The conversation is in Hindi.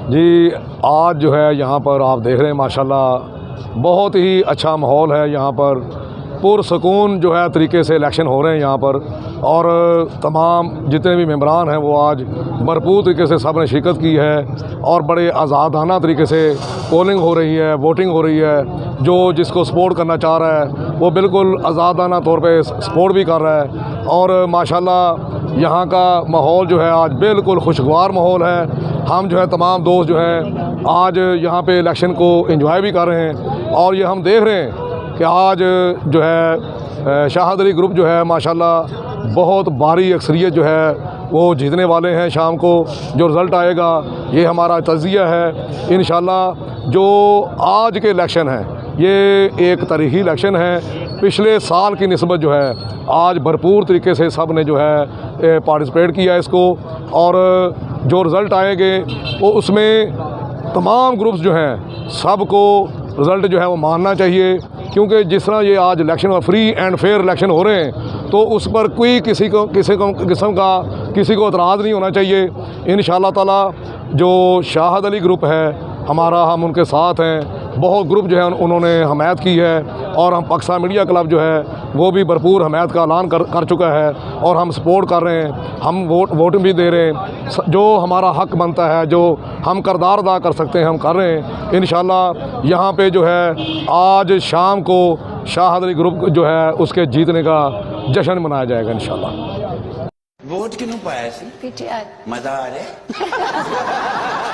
जी आज जो है यहाँ पर आप देख रहे हैं माशाल्लाह बहुत ही अच्छा माहौल है। यहाँ पर पुरसकून जो है तरीके से इलेक्शन हो रहे हैं यहाँ पर, और तमाम जितने भी मेंबरान हैं वो आज भरपूर तरीके से सब ने शिरकत की है और बड़े आज़ादाना तरीके से पोलिंग हो रही है, वोटिंग हो रही है। जो जिसको सपोर्ट करना चाह रहा है वो बिल्कुल आज़ादाना तौर पे सपोर्ट भी कर रहा है। और माशाल्लाह यहाँ का माहौल जो है आज बिल्कुल खुशगवार माहौल है। हम जो है तमाम दोस्त जो हैं आज यहाँ पे इलेक्शन को एंजॉय भी कर रहे हैं, और ये हम देख रहे हैं कि आज जो है शाहद अली ग्रुप जो है माशाल्लाह बहुत भारी अक्सरियत जो है वो जीतने वाले हैं। शाम को जो रिज़ल्ट आएगा ये हमारा तज़िया है। इंशाल्लाह जो आज के इलेक्शन हैं ये एक तारीख़ी इलेक्शन है। पिछले साल की निस्बत जो है आज भरपूर तरीके से सब ने जो है पार्टिसिपेट किया इसको, और जो रिज़ल्ट आएंगे वो उसमें तमाम ग्रुप्स जो हैं सबको रिज़ल्ट जो है वो मानना चाहिए, क्योंकि जिस तरह ये आज election free and fair election हो रहे हैं तो उस पर कोई किसी को किस्म का किसी को एतराज़ नहीं होना चाहिए। इंशाअल्लाह ताला जो शाहद अली ग्रुप है हमारा, हम उनके साथ हैं। बहुत ग्रुप जो है उन्होंने हमायत की है, और हम पाकिस्तान मीडिया क्लब जो है वो भी भरपूर हमायत का ऐलान कर चुका है, और हम सपोर्ट कर रहे हैं। हम वोट भी दे रहे हैं। जो हमारा हक बनता है, जो हम किरदार अदा कर सकते हैं, हम कर रहे हैं। इंशाअल्लाह यहाँ पे जो है आज शाम को शाहद अली ग्रुप जो है उसके जीतने का जश्न मनाया जाएगा इंशाअल्लाह। वोट किनू पाया सी? पीटीआई। मजा आ रहा है।